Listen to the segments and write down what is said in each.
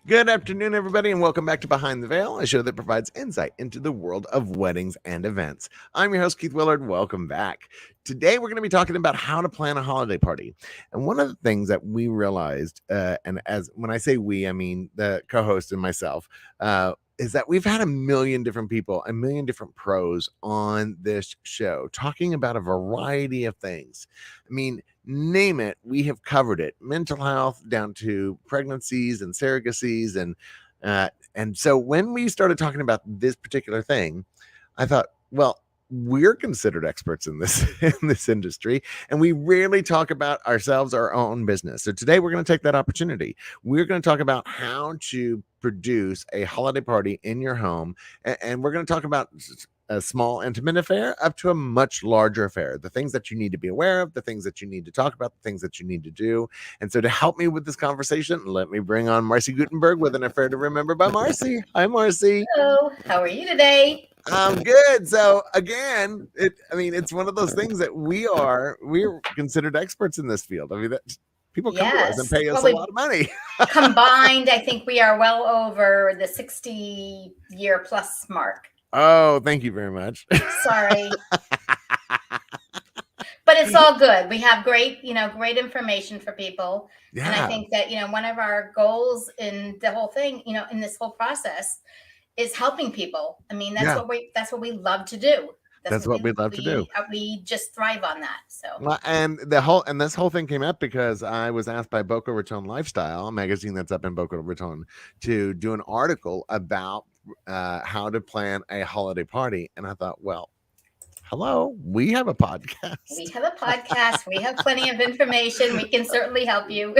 Good afternoon, everybody, and welcome back to Behind the Veil, a show that provides insight into the world of weddings and events. I'm your host, Keith Willard. Welcome back. Today, we're going to be talking about how to plan a holiday party. And one of the things that we realized, and as when I say we, I mean the co-host and myself, is that we've had a million different people, a million different pros on this show talking about a variety of things. I mean, name it, we have covered it. Mental health down to pregnancies and surrogacies, and so when we started talking about this particular thing, I thought, well, we're considered experts in this in this industry, and we rarely talk about ourselves, our own business. So today we're going to take that opportunity. We're going to talk about how to produce a holiday party in your home, and we're going to talk about a small intimate affair up to a much larger affair, the things that you need to be aware of, the things that you need to talk about, the things that you need to do. And so to help me with this conversation, let me bring on Marci Guttenberg with an affair to remember by Marci. Hi, Marci. Hello, how are you today? I'm good. So again, it's one of those things that we're considered experts in this field. I mean, that people come to us and Yes. pay us Well, a lot of money. combined, I think we are well over the 60-year plus mark. Oh, thank you very much. Sorry. But it's all good. We have great information for people. Yeah. And I think that, one of our goals in the whole thing, in this whole process is helping people. I mean, that's what we love to do. That's what we love to do. We just thrive on that. So, and this whole thing came up because I was asked by Boca Raton Lifestyle, a magazine that's up in Boca Raton, to do an article about how to plan a holiday party. And I thought, well, hello, we have a podcast. We have plenty of information. We can certainly help you.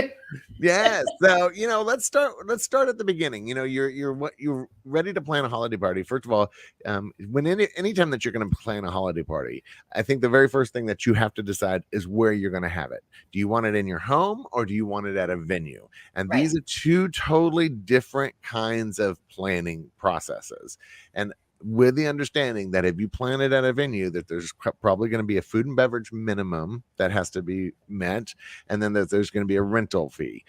Yes. So, let's start at the beginning. You're ready to plan a holiday party. First of all, anytime that you're going to plan a holiday party, I think the very first thing that you have to decide is where you're going to have it. Do you want it in your home or do you want it at a venue? And Right. These are two totally different kinds of planning processes. And with the understanding that if you plan it at a venue, that there's probably going to be a food and beverage minimum that has to be met, and then that there's going to be a rental fee.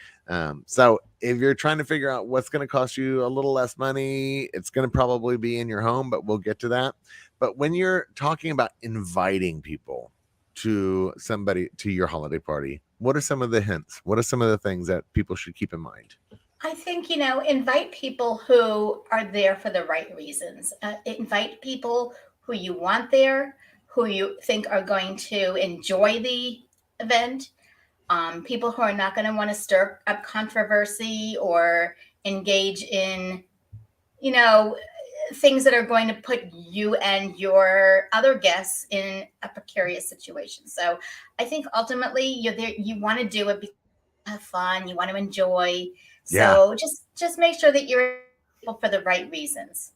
So if you're trying to figure out what's going to cost you a little less money, it's going to probably be in your home, but we'll get to that. But when you're talking about inviting people to your holiday party, what are some of the hints? What are some of the things that people should keep in mind? I think, invite people who are there for the right reasons. Invite people who you want there, who you think are going to enjoy the event. People who are not going to want to stir up controversy or engage in, things that are going to put you and your other guests in a precarious situation. So I think ultimately you're there, you want to do it because you have fun, you want to enjoy. So just make sure that you're for the right reasons.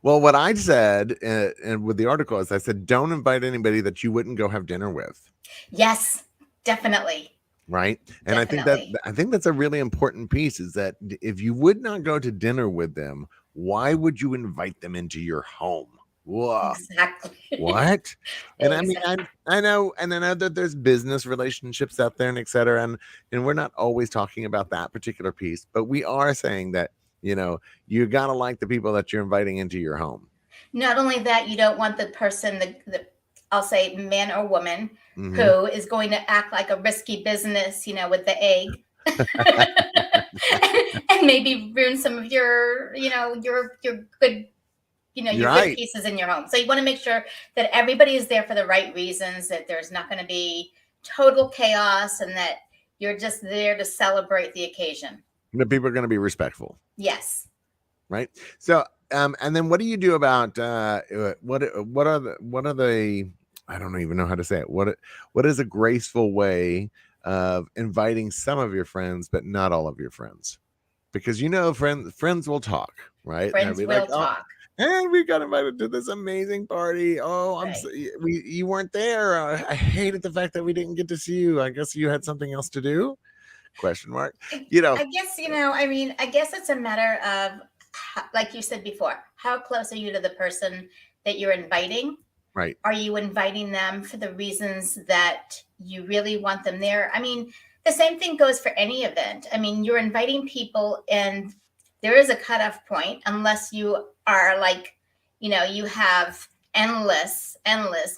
Well, what I said and with the article is I said, don't invite anybody that you wouldn't go have dinner with. Yes, definitely. Right. And Definitely. I think that's a really important piece, is that if you would not go to dinner with them, why would you invite them into your home? Whoa. Exactly. What? And Exactly. I know that there's business relationships out there and et cetera. And we're not always talking about that particular piece, but we are saying that, you got to like the people that you're inviting into your home. Not only that, you don't want the person, the I'll say man or woman, who is going to act like a risky business, with the egg. and maybe ruin some of your good good pieces in your home. So you want to make sure that everybody is there for the right reasons, that there's not going to be total chaos, and that you're just there to celebrate the occasion. The people are going to be respectful. Yes. Right. So, and then what do you do about what are the I don't even know how to say it. What is a graceful way of inviting some of your friends, but not all of your friends? Because friends will talk, right? Friends will talk. And we got invited to this amazing party. Oh, you weren't there. I hated the fact that we didn't get to see you. I guess you had something else to do? Question mark. I guess I guess it's a matter of, like you said before, how close are you to the person that you're inviting? Right. Are you inviting them for the reasons that you really want them there? I mean, the same thing goes for any event. I mean, you're inviting people, and there is a cutoff point unless you are like, you have endless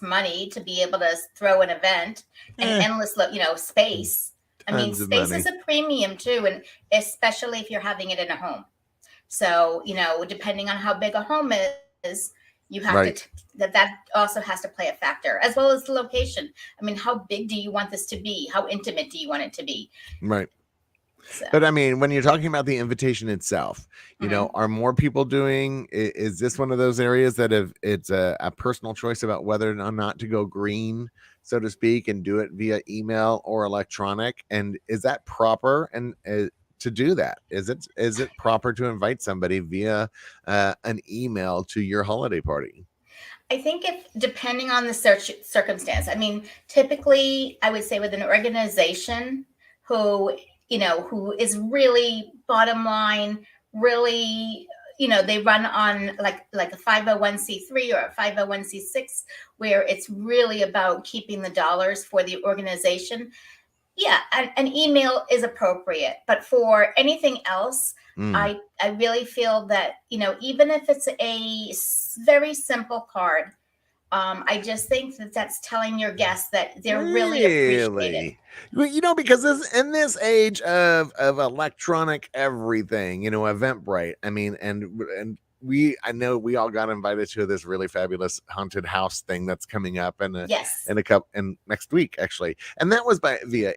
money to be able to throw an event and endless, space. I mean, Tons of space money. is a premium too, and especially if you're having it in a home. So, depending on how big a home is, you have Right. that also has to play a factor, as well as the location. I mean, how big do you want this to be? How intimate do you want it to be? Right. So, But I mean, when you're talking about the invitation itself, are more people doing, is this one of those areas that it's a personal choice about whether or not to go green, so to speak, and do it via email or electronic? And is that proper? And to do that, is it proper to invite somebody via an email to your holiday party? I think if depending on the circumstance, I mean, typically I would say with an organization who, who is really bottom line, really, they run on like a 501c3 or a 501c6, where it's really about keeping the dollars for the organization. Yeah, an email is appropriate, but for anything else, I really feel that, even if it's a very simple card, I just think that that's telling your guests that they're really appreciated. Well, because in this age of electronic everything, Eventbrite. I mean, and I know we all got invited to this really fabulous haunted house thing that's coming up Yes. in next week actually, and that was via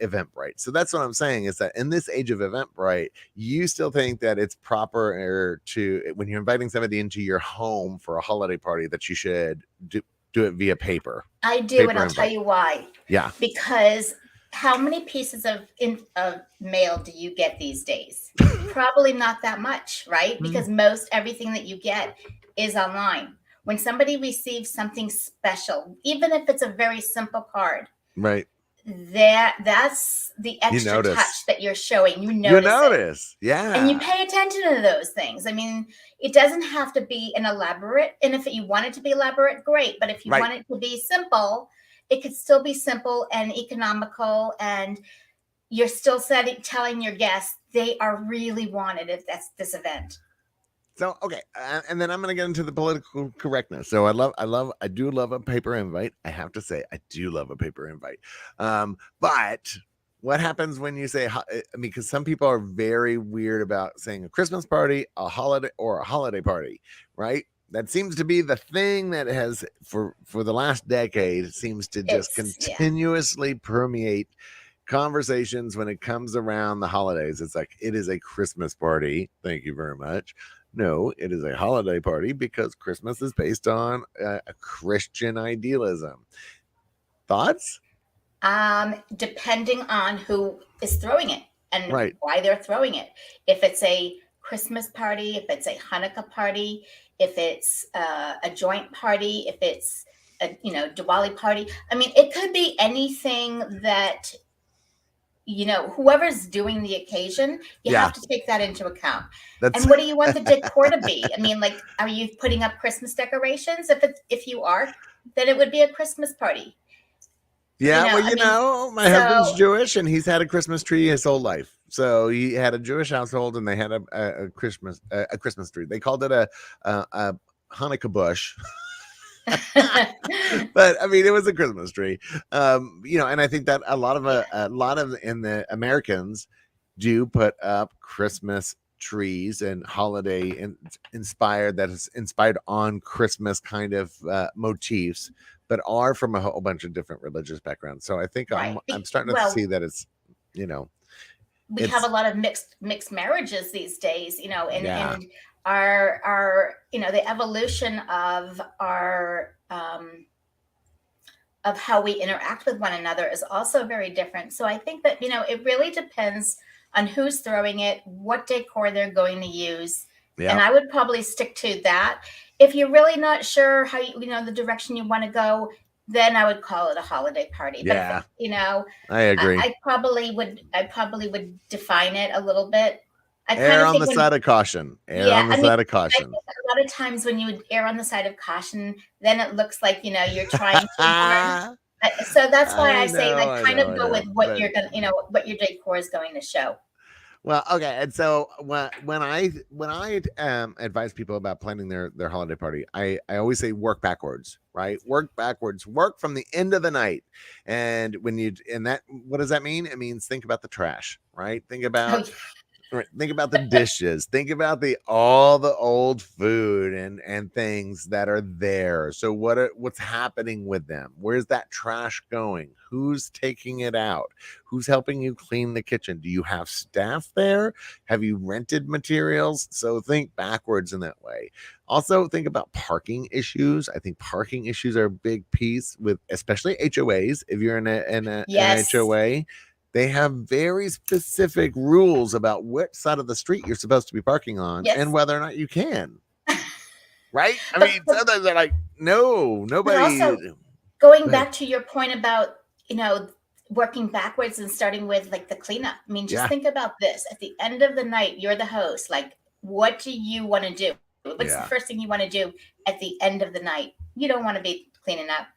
Eventbrite. So that's what I'm saying, is that in this age of Eventbrite, you still think that it's proper to, when you're inviting somebody into your home for a holiday party, that you should do it via paper. I do, Paper and I'll invite. tell you why. Yeah. Because how many pieces of mail do you get these days? Probably not that much, right? Because most everything that you get is online. When somebody receives something special, even if it's a very simple card, right, that's the extra touch that you're showing. You notice it. Yeah. And you pay attention to those things. I mean, it doesn't have to be an elaborate, and if you want it to be elaborate, great. But if you want it to be simple, it could still be simple and economical, and you're still telling your guests they are really wanted at this event. So, okay. And then I'm going to get into the political correctness. So I do love a paper invite. I have to say, I do love a paper invite. But what happens when you say, I mean, because some people are very weird about saying a Christmas party, a holiday party, right? That seems to be the thing that has for the last decade seems to just continuously permeate conversations when it comes around the holidays. It's like, it is a Christmas party. Thank you very much. No, it is a holiday party because Christmas is based on a Christian idealism. Thoughts? Depending on who is throwing it and why they're throwing it. If it's a Christmas party, if it's a Hanukkah party, if it's a joint party, if it's a Diwali party. I mean, it could be anything that whoever's doing the occasion, you have to take that into account. And what do you want the decor to be? I mean, like, are you putting up Christmas decorations? If you are, then it would be a Christmas party. Yeah, my husband's Jewish, and he's had a Christmas tree his whole life. So he had a Jewish household, and they had a Christmas tree. They called it a Hanukkah bush. But I mean, it was a Christmas tree, and I think that a lot of in the Americans do put up Christmas trees and holiday inspired, that is inspired on Christmas kind of motifs, but are from a whole bunch of different religious backgrounds. So I think I'm starting to see that it's, we have a lot of mixed marriages these days, and our the evolution of our of how we interact with one another is also very different. So I think that it really depends on who's throwing it, what decor they're going to use, and I would probably stick to that. If you're really not sure how the direction you want to go, then I would call it a holiday party. Yeah. But I agree. I probably would define it a little bit. Err on the side of caution. Err on the side of caution. A lot of times when you would err on the side of caution, then it looks like you're trying too hard. So that's why I say go with what you're gonna what your decor is going to show. Well, okay, and so when I advise people about planning their holiday party, I always say work backwards, right? Work backwards, work from the end of the night, and that what does that mean? It means think about the trash, right? Oh, yeah. Right, think about the dishes. Think about the all the old food and things that are there. So what's happening with them? Where's that trash going? Who's taking it out? Who's helping you clean the kitchen? Do you have staff there? Have you rented materials? So think backwards in that way. Also think about parking issues. I think parking issues are a big piece with especially HOAs. If you're in an Yes. HOA, they have very specific rules about which side of the street you're supposed to be parking on and Yes. whether or not you can. Right? I But mean, sometimes they're like, no, but nobody. also going Go ahead. back to your point about, working backwards and starting with like the cleanup. I mean, just Yeah, think about this. At the end of the night, you're the host. Like, what do you want to do? What's the yeah. first thing you want to do at the end of the night? You don't want to be cleaning up.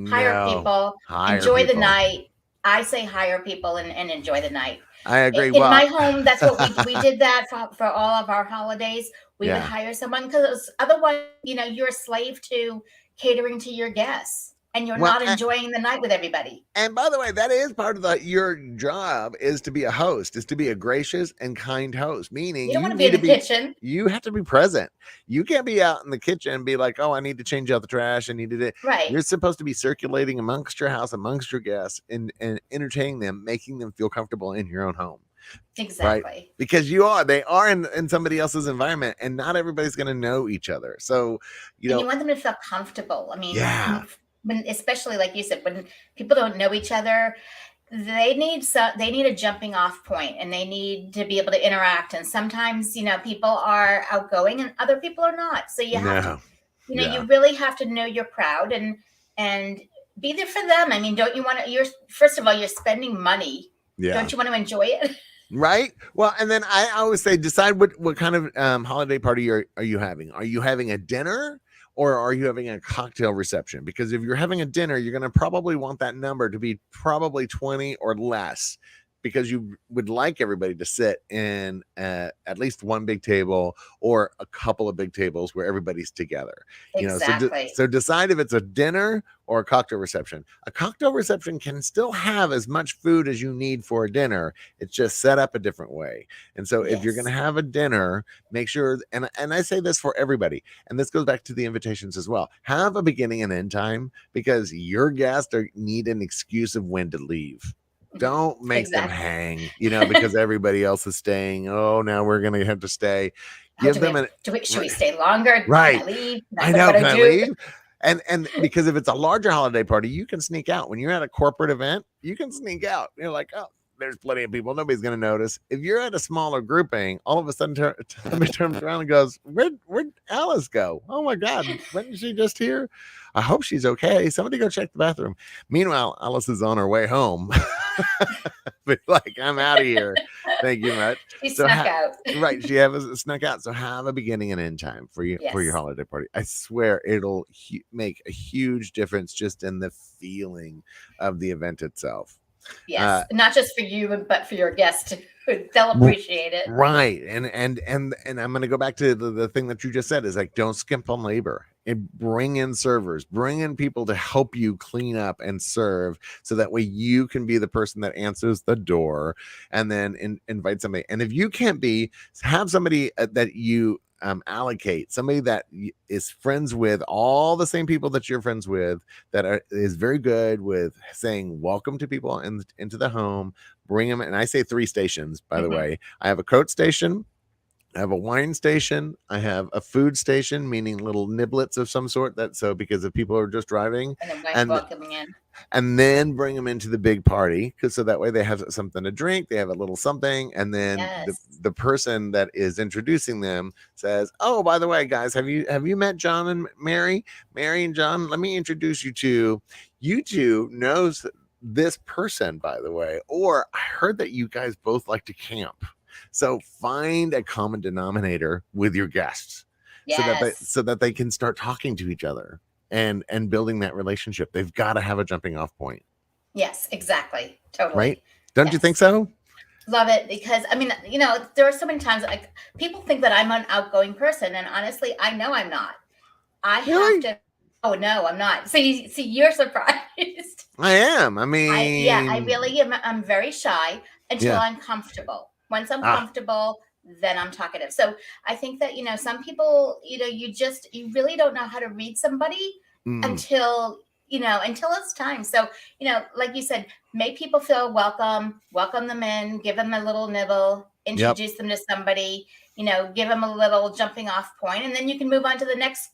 Hire No, people, hire enjoy the people. night. I say hire people and enjoy the night. I agree. In Well, my home, that's what we did that for all of our holidays. We would yeah. hire someone because otherwise, you're a slave to catering to your guests and you're Well, not enjoying the night with everybody. and by the way, that is part of your job is to be a host, is to be a gracious and kind host, meaning You don't want to be in the kitchen. you have to be present. You can't be out in the kitchen and be like, oh, I need to change out the trash. I need to do. Right. You're supposed to be circulating amongst your house, amongst your guests, and entertaining them, making them feel comfortable in your own home. Right? Exactly. Because they are in somebody else's environment, and not everybody's going to know each other. So, And you want them to feel comfortable. I mean, yeah, when especially like you said, when people don't know each other, they need a jumping off point and they need to be able to interact. And sometimes, people are outgoing and other people are not. So you have to, no, yeah, you really have to know your crowd and be there for them. I mean, don't you want to, first of all, you're spending money. yeah. Don't you want to enjoy it? Right. Well, and then I always say, decide what kind of holiday party are you having? Are you having a dinner or are you having a cocktail reception? Because if you're having a dinner, you're going to probably want that number to be probably 20 or less, because you would like everybody to sit in at least one big table or a couple of big tables where everybody's together. Exactly. So decide if it's a dinner or a cocktail reception. A cocktail reception can still have as much food as you need for a dinner. It's just set up a different way. And so if you're going to Yes. have a dinner, make sure, and I say this for everybody, and this goes back to the invitations as well, have a beginning and end time, because your guests need an excuse of when to leave. Don't make them Exactly. hang, because everybody else is staying. Oh, now we're going to have to stay. Oh, Give them should we stay longer? right. Can I leave? I What know. do Can I do? leave? And because if it's a larger holiday party, you can sneak out. When you're at a corporate event, you can sneak out. You're like, oh, there's plenty of people. Nobody's going to notice. If you're at a smaller grouping, all of a sudden somebody turns around and goes, where'd Alice go? Oh my God, wasn't she just here? I hope she's okay. Somebody go check the bathroom. Meanwhile, Alice is on her way home. But like, I'm out of here. Thank you much. She snuck out. Right, she have snuck out. So have a beginning and end time for your Yes. holiday party. I swear it'll make a huge difference just in the feeling of the event itself. Yes. Not just for you, but for your guests too. They'll appreciate it. Right. And I'm going to go back to the thing that you just said, is like, don't skimp on labor, and bring in servers, bring in people to help you clean up and serve, so that way you can be the person that answers the door, and then invite somebody. And if you can't be, have somebody that you allocate, somebody that is friends with all the same people that you're friends with, that is very good with saying welcome to people into the home. Bring them, and I say 3 stations, by the way. I have a coat station, I have a wine station, I have a food station, meaning little niblets of some sort, because if people are just driving, And then welcoming in. and then bring them into the big party, so that way they have something to drink, they have a little something, and then Yes. the person that is introducing them says, oh, by the way, guys, have you met John and Mary and John? Let me introduce you to, you two knows this person, by the way, or I heard that you guys both like to camp. So find a common denominator with your guests, Yes. so that they can start talking to each other and building that relationship. They've got to have a jumping off point. Yes, exactly. Totally. Right? Don't you think Yes. so? Love it, because I mean, there are so many times like people think that I'm an outgoing person, and honestly, I know I'm not. I have Really? to. Oh no, I'm not. So you see, you're surprised. I am. I I mean, really am. I'm very shy until yeah. I'm comfortable. Once I'm Ah, comfortable, then I'm talkative. So I think that, some people, you really don't know how to read somebody mm, until, until it's time. So, like you said, make people feel welcome, welcome them in, give them a little nibble, yep. introduce them to somebody, give them a little jumping off point, and then you can move on to the next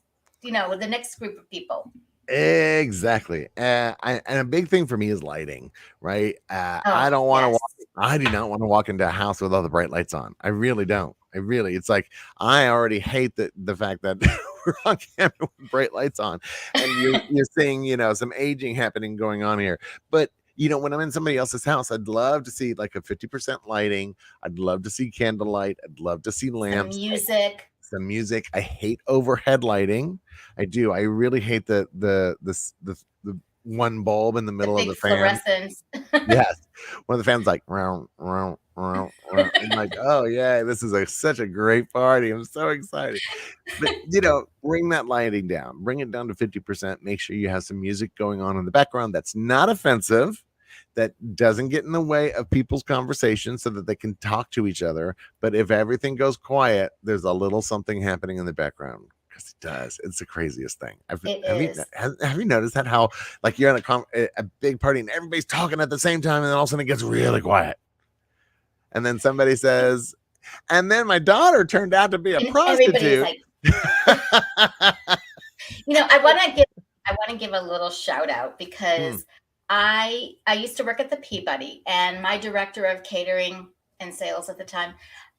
group of people. Exactly. And a big thing for me is lighting, right? I Oh, don't want to yes. walk. I do not want to walk into a house with all the bright lights on. I really don't. It's like I already hate the fact that we're on camera with bright lights on, and you're seeing some aging happening going on here. But when I'm in somebody else's house, I'd love to see like a 50% lighting. I'd love to see candlelight. I'd love to see Some lamps. music, Some music. I hate overhead lighting. I do. I really hate the one bulb in the the middle of big the fan. fluorescents. Yes, one of the fans like round, round, round, round. I'm like, oh yeah, this is such a great party. I'm so excited. But bring that lighting down. Bring it down to 50%. Make sure you have some music going on in the background that's not offensive, that doesn't get in the way of people's conversation so that they can talk to each other. But if everything goes quiet, there's a little something happening in the background. Because it does. It's the craziest thing. It Have you is. have you noticed that how like you're in a big party and everybody's talking at the same time and then all of a sudden it gets really quiet. And then somebody says, and then my daughter turned out to be a And everybody is prostitute. like, I want to give a little shout out, Hmm, because I used to work at the Peabody, and my director of catering and sales at the time,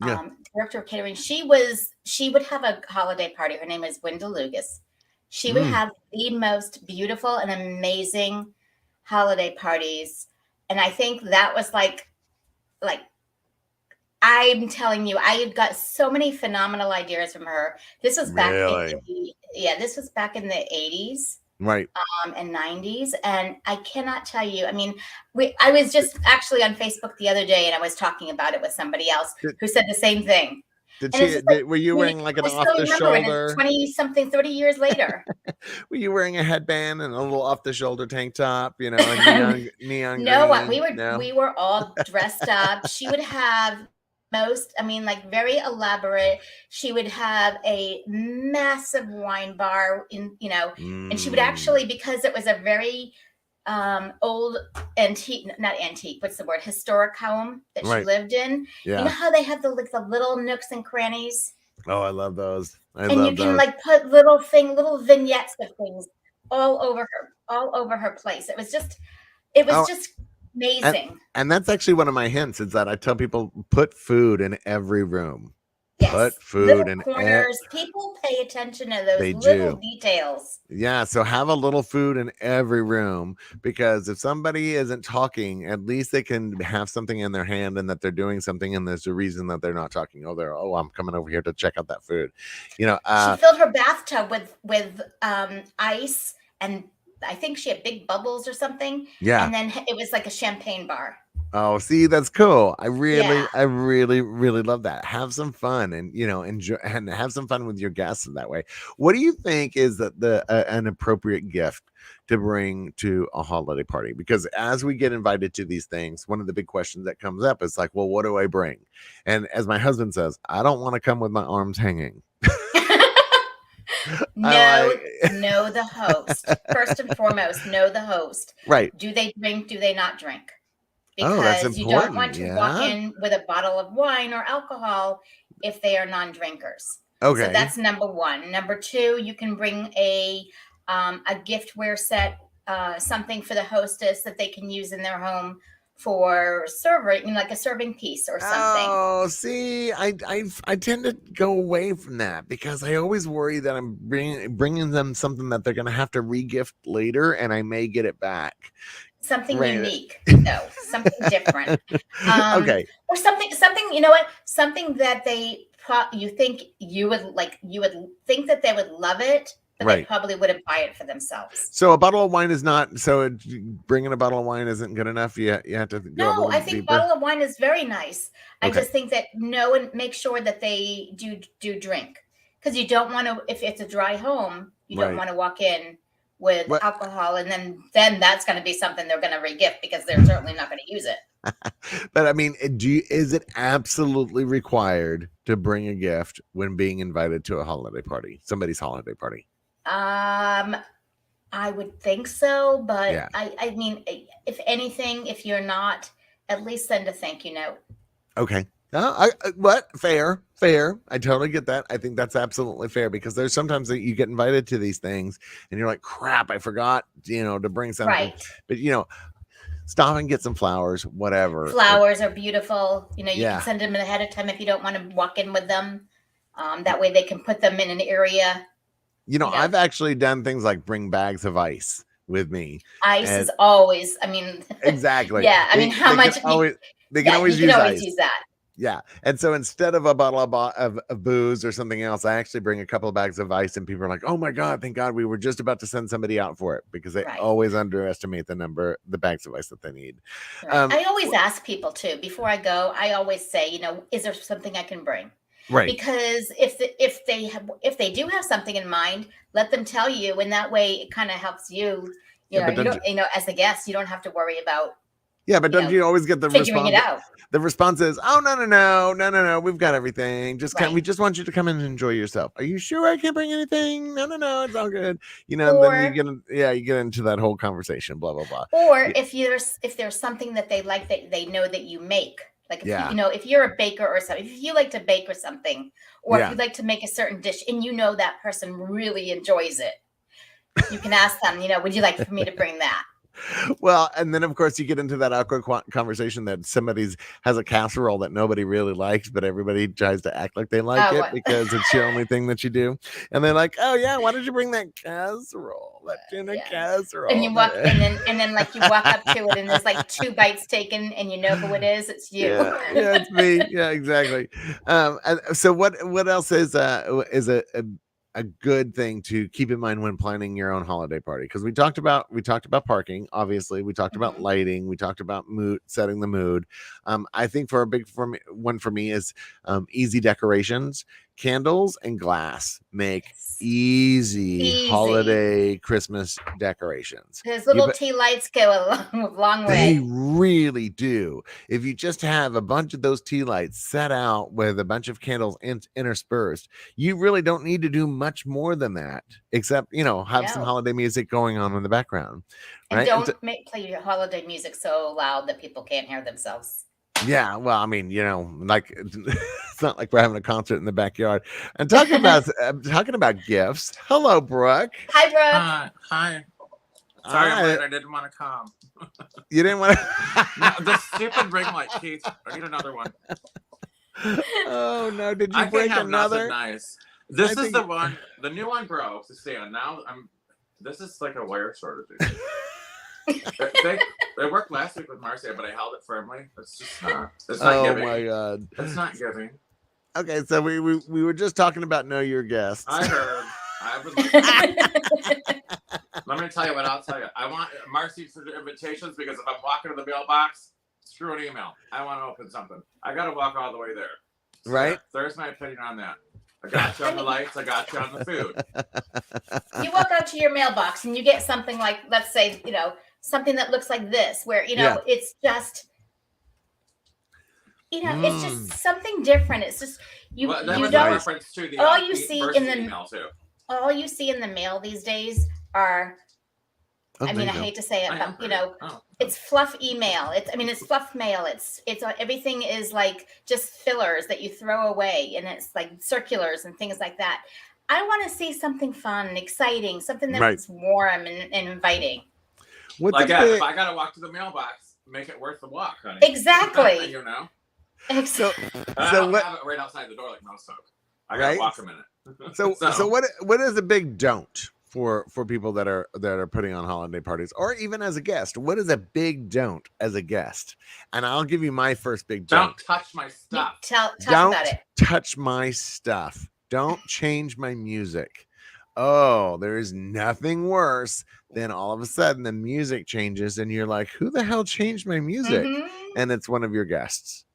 yeah. director of catering, she would have a holiday party. Her name is Wynda Lugas. She would Mm, have the most beautiful and amazing holiday parties, and I think that was like I'm telling you, I had got so many phenomenal ideas from her. This was back in really? this was back in the 80s, Right. and 90s, and I cannot tell you. I mean, I was just actually on Facebook the other day, and I was talking about it with somebody else Did, who said the same thing. did And it's she just like, were you wearing like an I off still the remember it. It's shoulder? 20 something, 30 years later. Were you wearing a headband and a little off the shoulder tank top, a neon No, green? No. we were all dressed up. She would have I mean, like, very elaborate. She would have a massive wine bar and she would Mm, actually, because it was a very old antique, not antique, what's the word? Historic home that she right. lived in. You know Yeah. how they have the little nooks and crannies? Oh, I love those. I And you love can those. like put little vignettes of things all over her place. It was Oh, just and amazing. and that's actually one of my hints is that I tell people put food in every room. Put Yes, food little in corners. People pay attention to those they little do. details. Yeah, so have a little food in every room because if somebody isn't talking, at least they can have something in their hand and that they're doing something, and there's a reason that they're not talking. I'm coming over here to check out that food. You know, She uh filled her bathtub with ice, and I think she had big bubbles or something, yeah. and then it was like a champagne bar. Oh, see, that's cool. Yeah. I really, really love that. Have some fun and enjoy and have some fun with your guests in that way. What do you think is that an appropriate gift to bring to a holiday party? Because as we get invited to these things, one of the big questions that comes up is like, well, what do I bring? And as my husband says, I don't want to come with my arms hanging. I Know like know the host. First and foremost, know the host. right. Do they drink? Do they not drink? Oh, that's Because you don't important. want to walk Yeah. in with a bottle of wine or alcohol if they are non-drinkers. So Okay. that's number one. Number two, you can bring a giftware set, something for the hostess that they can use in their home for serving, like a serving piece or something. Oh, see, I tend to go away from that because I always worry that I'm bringing them something that they're gonna have to regift later, and I may get it back. Something Right. unique, though, something different. Okay. Or something, you know what? Something that you think you would think that they would love it, but they Right. probably wouldn't buy it for themselves. So a bottle of wine is not, so bringing a bottle of wine isn't good enough. You have to go a No, little I think deeper. bottle of wine is very nice. I Okay. just think that know and make sure that they do drink, because you don't want to, if it's a dry home, you don't Right. want to walk in with What- alcohol, and then that's going to be something they're going to regift, because they're certainly not going to use it. But I mean, is it absolutely required to bring a gift when being invited to a holiday party, somebody's holiday party? I would think so, but Yeah. I mean, if anything, if you're not, at least send a thank you note. Okay. Fair. I totally get that. I think that's absolutely fair, because there's sometimes that you get invited to these things and you're like, crap, I forgot, to bring something. Right. But stop and get some flowers, whatever. Flowers are beautiful. You Yeah. can send them ahead of time if you don't want to walk in with them. That way they can put them in an area. I've actually done things like bring bags of ice with me. Ice is always, Exactly. Yeah, how much they can always use ice. Use that. Yeah. And so instead of a bottle of booze or something else, I actually bring a couple of bags of ice, and people are like, oh my God, thank God we were just about to send somebody out for it, because they always underestimate the bags of ice that they need. Right. I always ask people too, before I go, I always say, is there something I can bring? Right. Because if they do have something in mind, let them tell you, and that way it kind of helps you. As a guest, you don't have to worry about. Yeah, but don't you always get the figuring response? It out. The response is, "Oh no, we've got everything. We just want you to come in and enjoy yourself. Are you sure I can't bring anything? No, it's all good." And then you get into that whole conversation, blah blah blah. Or if there's something that they like that they know that you make. Like, if you're a baker or something, if you like to bake or something, or if you like to make a certain dish and that person really enjoys it, you can ask them, would you like for me to bring that? Well, and then of course you get into that awkward conversation that somebody has a casserole that nobody really likes, but everybody tries to act like they like it because it's the only thing that you do. And they're like, "Oh yeah, why did you bring that casserole? That tuna casserole?" And you walk, and then like you walk up to it, and there's like 2 bites taken, and you know who it is. It's you. Yeah, it's me. Yeah, exactly. And so what else is a good thing to keep in mind when planning your own holiday party? Because we talked about parking, obviously. We talked about lighting. We talked about setting the mood. I think for a big one for me is easy decorations. Candles and glass make easy holiday Christmas decorations. Those little tea lights go a long way. They really do. If you just have a bunch of those tea lights set out with a bunch of candles interspersed, you really don't need to do much more than that, except have some holiday music going on in the background. And don't play your holiday music so loud that people can't hear themselves. Yeah, well, like it's not like we're having a concert in the backyard. And talking about gifts. Hello, Brooke. Hi, Brooke. Hi. Sorry, I'm late. I didn't want to come. You didn't want to? No, the stupid ring light, Keith. I need another one. Oh no! Did you break another? Nice. This is the one. The new one broke. To stay on. Now This is like a wire shortage. They worked last week with Marci, but I held it firmly. It's just not. It's not giving. Oh my God! It's not giving. Okay, so we were just talking about know your guests. I heard. Let me tell you what I'll tell you. I want Marci for the invitations, because if I'm walking to the mailbox, screw an email. I want to open something. I got to walk all the way there. So right? There's my opinion on that. I got you on the lights. I got you on the food. You walk out to your mailbox and you get something like, let's say, something that looks like this, where it's just, it's just something different. It's just you don't. Reference to the, all you see in the email too. All you see in the mail these days are. I hate to say it, but it's fluff email. It's fluff mail. It's everything is like just fillers that you throw away, and it's like circulars and things like that. I want to see something fun, exciting, something that's warm and inviting. If I gotta walk to the mailbox, make it worth the walk, honey. Exactly. So I don't have it right outside the door like most folk. I gotta walk a minute. So what is a big don't for people that are putting on holiday parties, or even as a guest? What is a big don't as a guest? And I'll give you my first big don't. Don't touch my stuff. Talk don't about it. Touch my stuff. Don't change my music. Oh, there is nothing worse than all of a sudden the music changes and you're like, who the hell changed my music? Mhm. And it's one of your guests.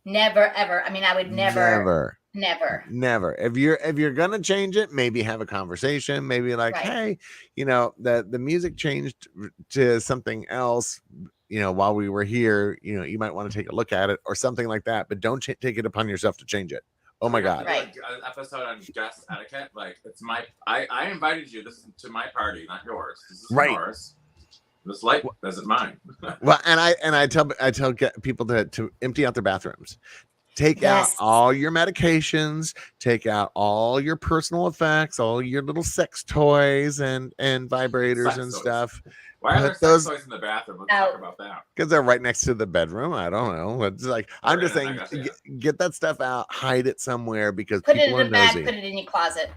Never, ever. I mean, I would never. Never. If you're gonna change it, maybe have a conversation, maybe like, Right. hey, the music changed to something else, while we were here, you might want to take a look at it or something like that, but don't take it upon yourself to change it. Oh my God. Right. An episode on guest etiquette. Like, it's I invited you. This is to my party, not yours. This is Right. yours. This light isn't mine. Well, and I tell people to empty out their bathrooms. Take out Yes. all your medications, take out all your personal effects, all your little sex toys and vibrators Sex and toys. stuff. Why are there Put those- sex toys in the bathroom? Let's Out. talk about that. Because they're right next to the bedroom. I don't know. It's like, I'm just saying, get that stuff out, hide it somewhere because Put it people in are a bag, nosy. put it in your closet.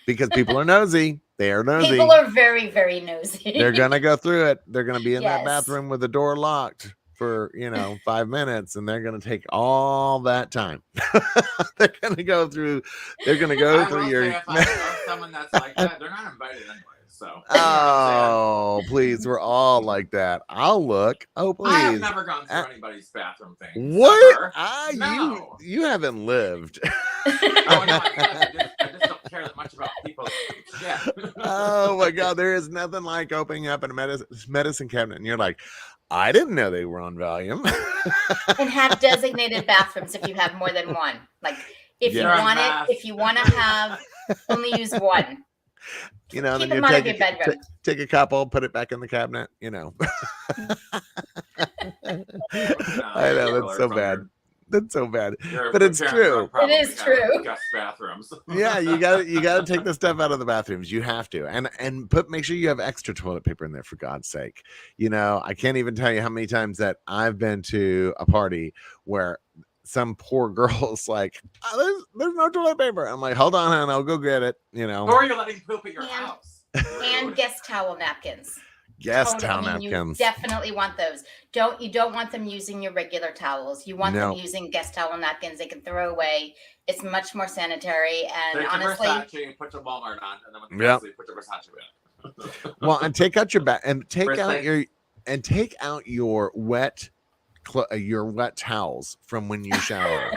Because people are nosy. They are nosy. People are very, very nosy. They're gonna go through it. They're gonna be in that Yes. bathroom with the door locked for 5 minutes, and they're gonna take all that time. They're gonna go through I your will say if I know someone that's like that, they're not invited anyway. So. Oh, please, we're all like that. I'll look. Oh, please. I have never gone through anybody's bathroom thing. What? Ever. No. You haven't lived. Oh, no, I just don't care that much about people. Yeah. Oh my God, there is nothing like opening up a medicine cabinet and you're like, I didn't know they were on Valium. And have designated bathrooms if you have more than one. Like if Yeah. you want to have only use one. Then Keep you them out of your bedroom. take a couple, put it back in the cabinet. I know that's so bad. That's so bad. But it's true. It is true. Guest bathrooms. Yeah, you gotta take the stuff out of the bathrooms. You have to, and make sure you have extra toilet paper in there, for God's sake. I can't even tell you how many times that I've been to a party where some poor girl's like, there's no toilet paper. I'm like, hold on, hon, I'll go get it. Or you're letting poop at your house. And guest towel napkins. Guest towel You napkins. definitely want those. You don't want them using your regular towels. You want them using guest towel napkins they can throw away. It's much more sanitary, and take honestly, Versace and put your Walmart on, and then with the put your Versace in. Well, and take out your take out your wet towels from when you shower.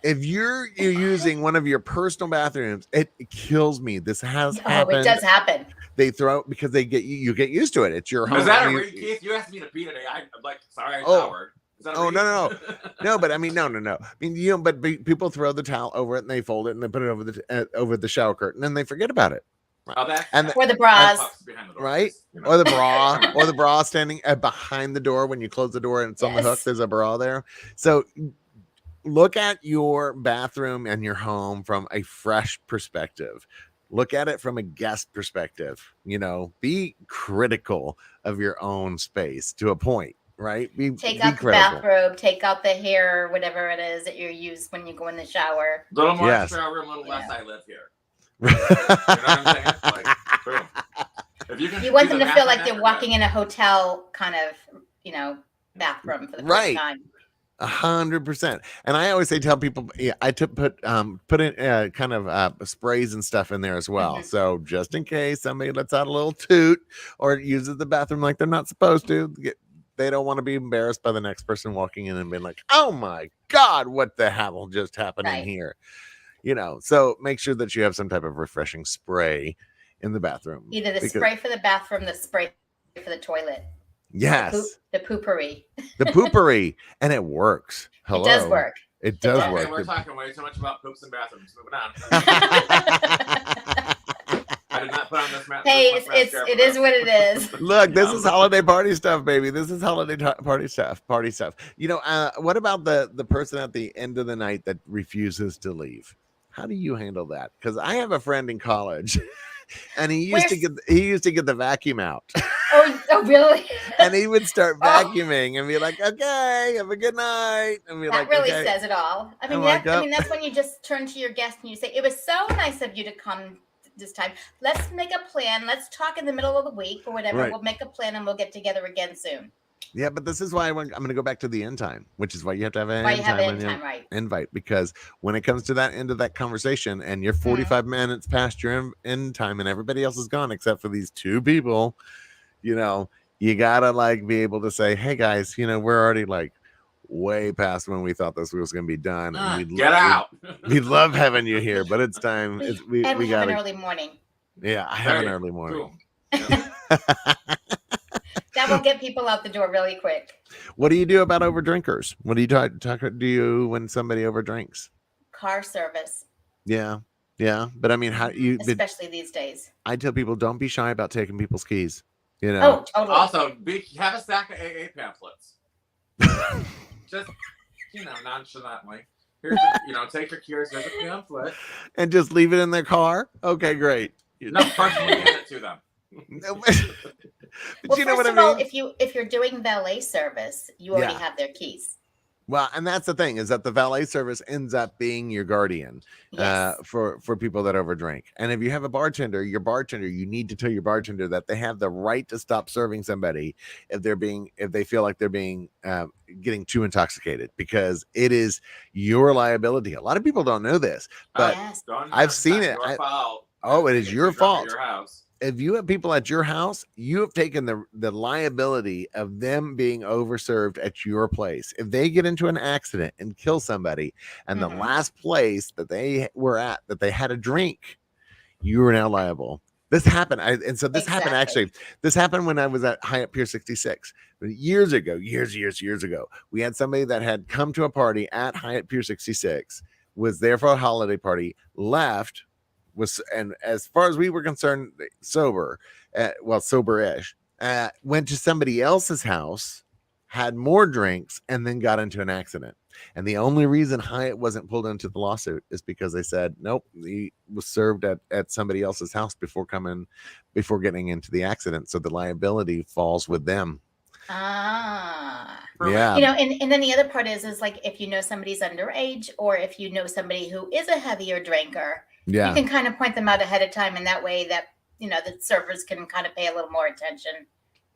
If you're using one of your personal bathrooms, it kills me. This has happened. It does happen. They throw it because you get used to it. It's your home. Is that a read, Keith? You asked me to pee today. I'm like, sorry, I showered. Is that a read? No, but I mean, no. I mean, but people throw the towel over it and they fold it and they put it over the shower curtain and they forget about it. Oh, or the bras, right? Or the bra, or the bra standing behind the door when you close the door and it's on the hook. There's a bra there. So look at your bathroom and your home from a fresh perspective. Look at it from a guest perspective. Be critical of your own space to a point, right? Take out the bathrobe, take out the hair, whatever it is that you use when you go in the shower. A little more shower room, a little less I live here. You know what I'm saying? Like, boom. If you want them to feel like they're walking in a hotel kind of, bathroom for the first time. 100%. And I always tell people, I put in kind of sprays and stuff in there as well. Mm-hmm. So just in case somebody lets out a little toot or uses the bathroom like they're not supposed to, they don't want to be embarrassed by the next person walking in and being like, oh my God, what the hell just happened in here? So make sure that you have some type of refreshing spray in the bathroom. Either the spray for the bathroom, the spray for the toilet. Yes. The poopery. The poopery. And it works. Hello. It does work. It does work. We're talking way too much about poops and bathrooms. Moving on. I did not put on this mat. Hey, it is what it is. Look, this is holiday party stuff, baby. This is holiday party stuff. What about the person at the end of the night that refuses to leave? How do you handle that? Because I have a friend in college, and he used to get the vacuum out. Oh, really? And he would start vacuuming and be like, "Okay, have a good night." And be that really says it all. I mean, that's when you just turn to your guest and you say, "It was so nice of you to come this time. Let's make a plan. Let's talk in the middle of the week or whatever. Right. We'll make a plan and we'll get together again soon." Yeah, but this is why I'm going to go back to the end time, which is why you have to have an Why you end have time an on end your time, right? invite, because when it comes to that end of that conversation and you're Mhm. 45 minutes past your end time and everybody else is gone except for these two people, you know, you gotta like be able to say, hey guys, you know, we're already like way past when we thought this was going to be done, and Get out. we love having you here, but it's time. We have gotta. an early morning. Yeah, I have an early morning. That will get people out the door really quick. What do you do about overdrinkers? What do you do when somebody overdrinks? Car service. Yeah, but I mean, how you? Especially these days. I tell people, don't be shy about taking people's keys. You know. Oh, totally. Also, have a stack of AA pamphlets. Just, nonchalantly. Here's, take your keys. Here's a pamphlet. And just leave it in their car. Okay, great. No, personally hand it to them. But you know what I mean? All, if you're doing valet service, you already have their keys. Well, and that's the thing, is that the valet service ends up being your guardian for people that overdrink. And if you have a bartender, you need to tell your bartender that they have the right to stop serving somebody if they feel like they're being getting too intoxicated, because it is your liability. A lot of people don't know this, but I've seen it. It is your fault. Your house. If you have people at your house, you have taken the liability of them being overserved at your place. If they get into an accident and kill somebody, and the last place that they were at that they had a drink, you are now liable. This happened. Happened actually. This happened when I was at Hyatt Pier 66 years ago. We had somebody that had come to a party at Hyatt Pier 66, was there for a holiday party, left. And as far as we were concerned, sober, sober-ish, went to somebody else's house, had more drinks, and then got into an accident. And the only reason Hyatt wasn't pulled into the lawsuit is because they said, nope, he was served at somebody else's house before getting into the accident. So the liability falls with them. Ah. Yeah. And then the other part is like, if you know somebody's underage, or if you know somebody who is a heavier drinker, you can kind of point them out ahead of time, and that way that the servers can kind of pay a little more attention.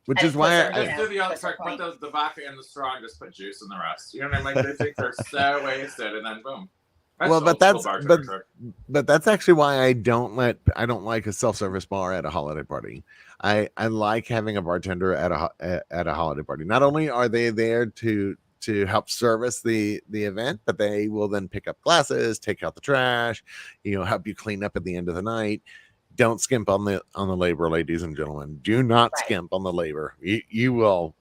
Which is why I do the outside, put the vodka in the straw and just put juice in the rest. You know what I mean? Like, they think they're so wasted, and then boom. But that's actually why I don't like a self-service bar at a holiday party. I like having a bartender at a holiday party. Not only are they there to help service the event, but they will then pick up glasses, take out the trash, help you clean up at the end of the night. Don't skimp on the labor, ladies and gentlemen. Do not skimp on the labor. You will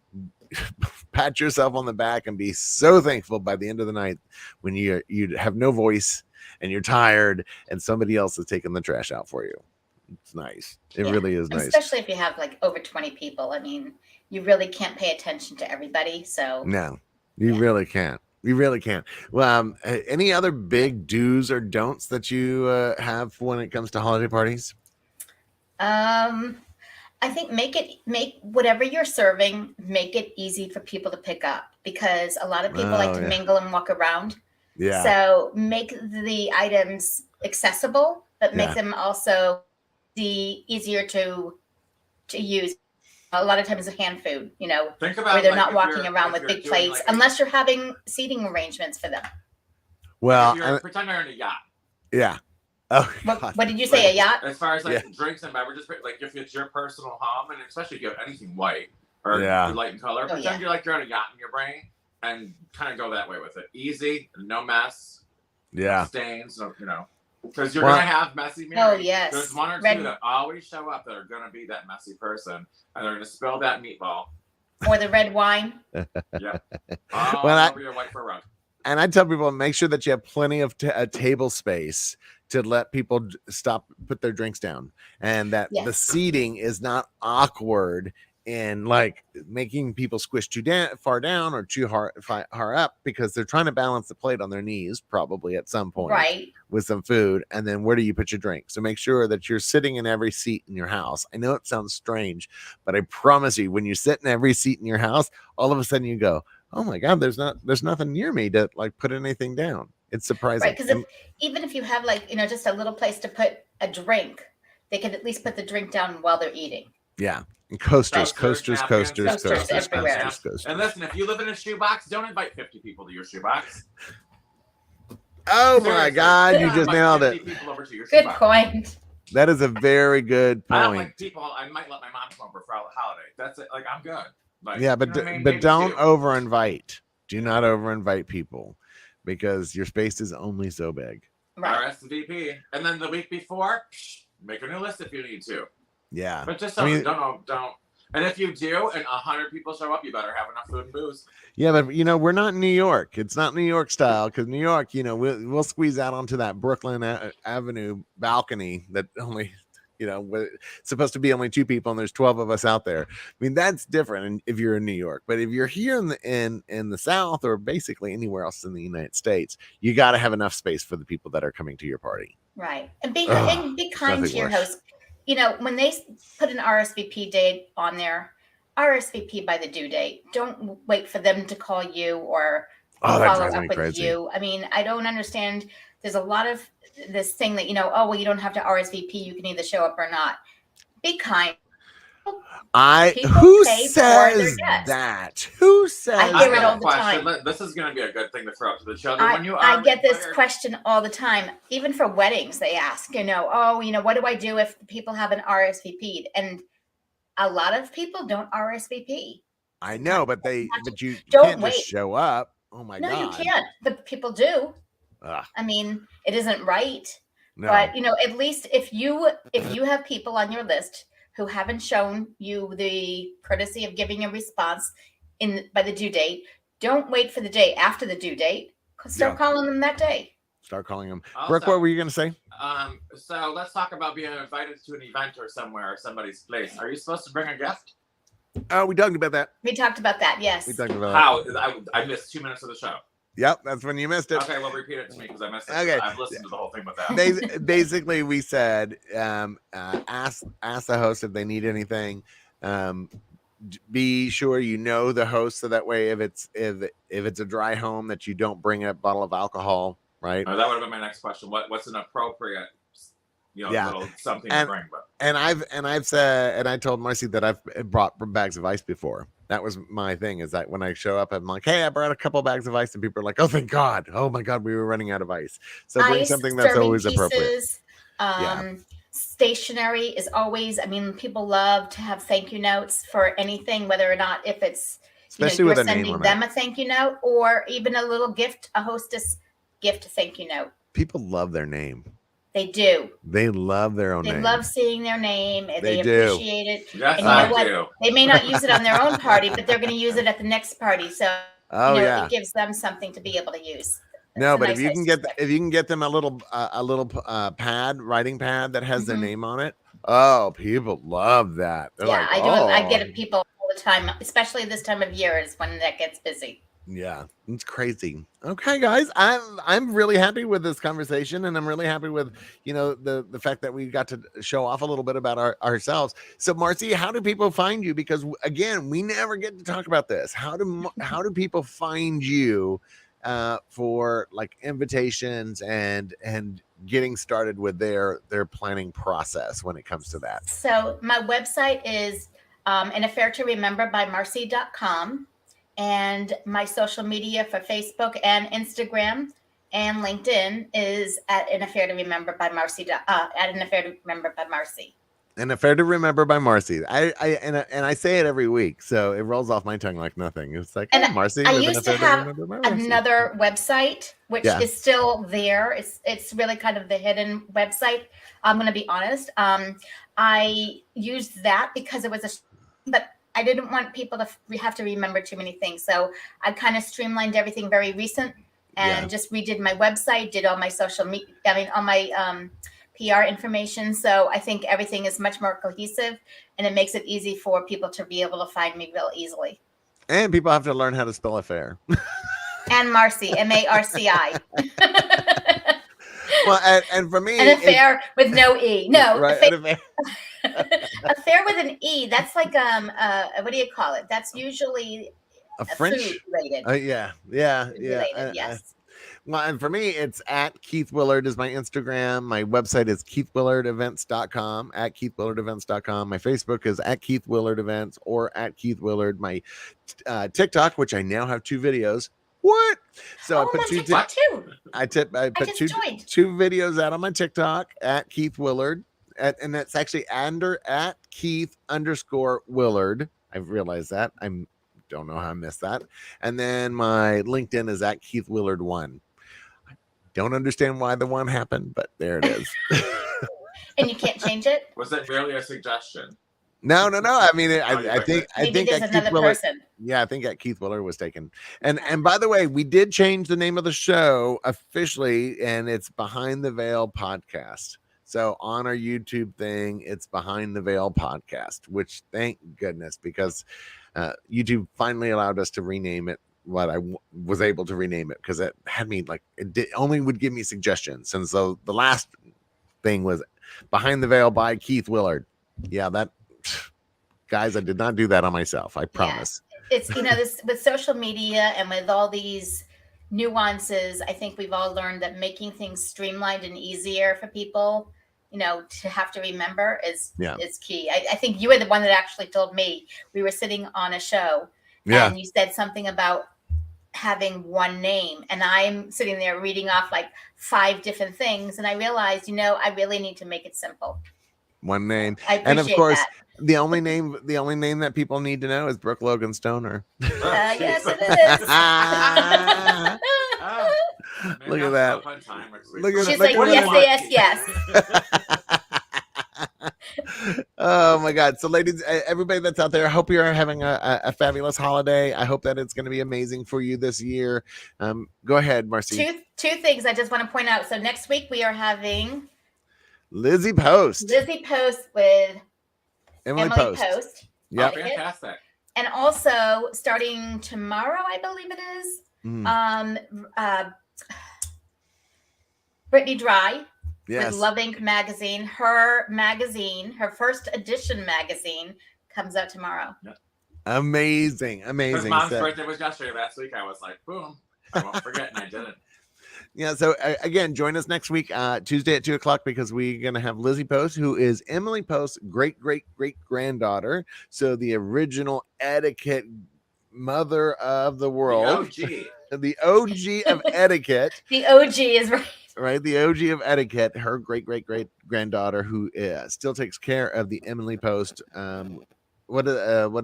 pat yourself on the back and be so thankful by the end of the night when you have no voice and you're tired and somebody else is taking the trash out for you. It's nice. It really is nice. Especially if you have like over 20 people. I mean, you really can't pay attention to everybody. So no. You really can't. You really can't. Well, any other big do's or don'ts that you have when it comes to holiday parties? I think make whatever you're serving, make it easy for people to pick up, because a lot of people like to mingle and walk around. Yeah. So make the items accessible, but make them also easier to use. A lot of times it's hand food, Think about where they're not walking around with big plates, unless you're having seating arrangements for them. Well, pretend you're in a yacht. Yeah. Oh, what did you say? A yacht? As far as drinks and beverages, like if it's your personal home, and especially if you have anything white or light in color, pretend you're on a yacht in your brain, and kind of go that way with it. Easy, no mess. Yeah. Stains, because you're gonna have messy Mary. Oh yes. There's one or two that always show up that are gonna be that messy person, and they're gonna spill that meatball or the red wine. Yeah. Over your white fur rug. And I tell people, make sure that you have plenty of table space to let people put their drinks down, and that the seating is not awkward in like making people squish too far down or too far up, because they're trying to balance the plate on their knees probably at some point with some food. And then where do you put your drink? So make sure that you're sitting in every seat in your house. I know it sounds strange, but I promise you, when you sit in every seat in your house, all of a sudden you go, oh my God, there's nothing near me to like put anything down. It's surprising. Right, because even if you have like, just a little place to put a drink, they could at least put the drink down while they're eating. Yeah. And coasters. Everywhere. And listen, if you live in a shoebox, don't invite 50 people to your shoebox. Oh my God, you just nailed it. Good point. That is a very good point. I don't like people. I might let my mom come over for a holiday. That's it. Like, I'm good. Like, yeah, but but don't over invite. Do not over invite people, because your space is only so big. Right. RSVP, and then the week before, make a new list if you need to. Yeah, but just don't. And if you do, and 100 people show up, you better have enough food and booze. Yeah, but we're not in New York. It's not New York style, because New York, we'll squeeze out onto that Brooklyn Avenue balcony that only, it's supposed to be only 2 people, and there's 12 of us out there. I mean, that's different if you're in New York. But if you're here in the South, or basically anywhere else in the United States, you got to have enough space for the people that are coming to your party. Right, and be kind to your host. When they put an RSVP date on there, RSVP by the due date. Don't wait for them to call you or follow up with you. I mean, I don't understand. There's a lot of this thing that, you don't have to RSVP. You can either show up or not. Be kind. Who says that? Who says I hear it all the time. This is going to be a good thing to throw out to the children. I get this question all the time. Even for weddings, they ask, what do I do if people haven't RSVP'd? And a lot of people don't RSVP. I know, but you can't just show up. Oh my God. No, you can't. But people do. I mean, it isn't right. No. But at least if you have people on your list who haven't shown you the courtesy of giving a response by the due date, don't wait for the day after the due date. Start calling them that day. Start calling them. Brooke, what were you going to say? So let's talk about being invited to an event or somewhere or somebody's place. Are you supposed to bring a gift? Oh, we talked about that. We talked about that, yes. We talked about how? I missed 2 minutes of the show. Yep, that's when you missed it. Okay, well, repeat it to me, because I missed it. Okay. I've listened to the whole thing without. Basically, we said, ask the host if they need anything. Be sure the host, so that way if it's a dry home, that you don't bring a bottle of alcohol, right? That would have been my next question. What's an appropriate, little something to bring? But. And I've said, and I told Marci that I've brought bags of ice before. That was my thing, is that when I show up, I'm like, hey, I brought a couple bags of ice, and people are like, oh, thank God. Oh my God, we were running out of ice. So bring something that's always appropriate. Stationery is always, people love to have thank you notes for anything, whether or not if it's, especially with you're sending them a thank you note, or even a little gift, a hostess gift thank you note. People love their name. They do. They love their own name. They love seeing their name. They appreciate it. Yes, and you know what? They may not use it on their own party, but they're going to use it at the next party. So it gives them something to be able to use. No, but if you can get them a little writing pad that has their name on it, people love that. They're I do. I get it people all the time, especially this time of year is when that gets busy. Yeah, it's crazy. Okay, guys, I'm really happy with this conversation, and I'm really happy with the fact that we got to show off a little bit about ourselves. So, Marci, how do people find you? Because again, we never get to talk about this. How do people find you for like invitations and getting started with their planning process when it comes to that? So my website is an affair to remember by Marci.com. And my social media for Facebook and Instagram and LinkedIn is at an affair to remember by Marci. At an affair to remember by Marci. An affair to remember by Marci. I say it every week, so it rolls off my tongue like nothing. It's like, Marci. I used to have another website, which is still there. It's really kind of the hidden website. I'm going to be honest. I used that because it was but I didn't want people to have to remember too many things. So I kind of streamlined everything very recent and just redid my website, did all my social media, all my PR information. So I think everything is much more cohesive, and it makes it easy for people to be able to find me real easily. And people have to learn how to spell affair. And Marci, M-A-R-C-I. Well, and for me, an affair with no E. No, right, affair with an E. That's like what do you call it? That's usually a French food related. Yeah. Related, yes. Well, and for me, it's at Keith Willard is my Instagram. My website is keithwillardevents.com, at keithwillardevents.com. My Facebook is at Keith Willard Events or at Keith Willard. My TikTok, which I now have 2 videos. What? So I put two. I put two videos out on my TikTok at Keith Willard, and that's actually at Keith_Willard. I've realized that. Don't know how I missed that. And then my LinkedIn is at Keith Willard 1. I don't understand why the 1 happened, but there it is. And you can't change it? Was that merely a suggestion? No. I mean, I think there's another person. Yeah, I think at Keith Willard was taken. And by the way, we did change the name of the show officially, and it's Behind the Veil Podcast. So on our YouTube thing, it's Behind the Veil Podcast, which thank goodness, because YouTube finally allowed us to rename it. What I was able to rename it, because it had me only would give me suggestions. And so the last thing was Behind the Veil by Keith Willard. Yeah, that guys, I did not do that on myself. I promise. Yeah. It's, this with social media and with all these nuances, I think we've all learned that making things streamlined and easier for people, to have to remember is key. I think you were the one that actually told me. We were sitting on a show and you said something about having one name, and I'm sitting there reading off like 5 different things, and I realized, I really need to make it simple. One name. I appreciate and of course that. the only name that people need to know is Brooke Logan Stoner. Yes, it is. Look at that. She's like, yes. Oh my God. So ladies, everybody that's out there, I hope you're having a fabulous holiday. I hope that it's going to be amazing for you this year. Go ahead, Marci. Two things I just want to point out. So next week we are having Lizzie Post with Emily Post. Yep. Fantastic. And also starting tomorrow, I believe it is, Brittany Dry with Love Inc. magazine. Her first edition magazine, comes out tomorrow. Yep. Amazing. His mom's birthday was yesterday. Last week I was like, boom, I won't forget, and I didn't. Yeah, so again, join us next week, Tuesday at 2:00, because we're going to have Lizzie Post, who is Emily Post's great-great-great-granddaughter. So the original etiquette mother of the world. The OG of etiquette. The OG is right. Right, the OG of etiquette, her great-great-great-granddaughter, who still takes care of the Emily Post what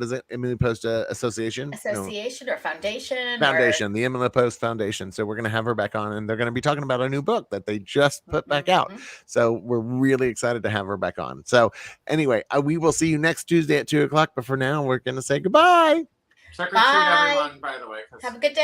is it? Emily Post Association? Or Foundation? Foundation, the Emily Post Foundation. So we're going to have her back on, and they're going to be talking about a new book that they just put back out. So we're really excited to have her back on. So anyway, we will see you next Tuesday at 2:00. But for now, we're going to say goodbye. Trick or treat, everyone, by the way. Have a good day.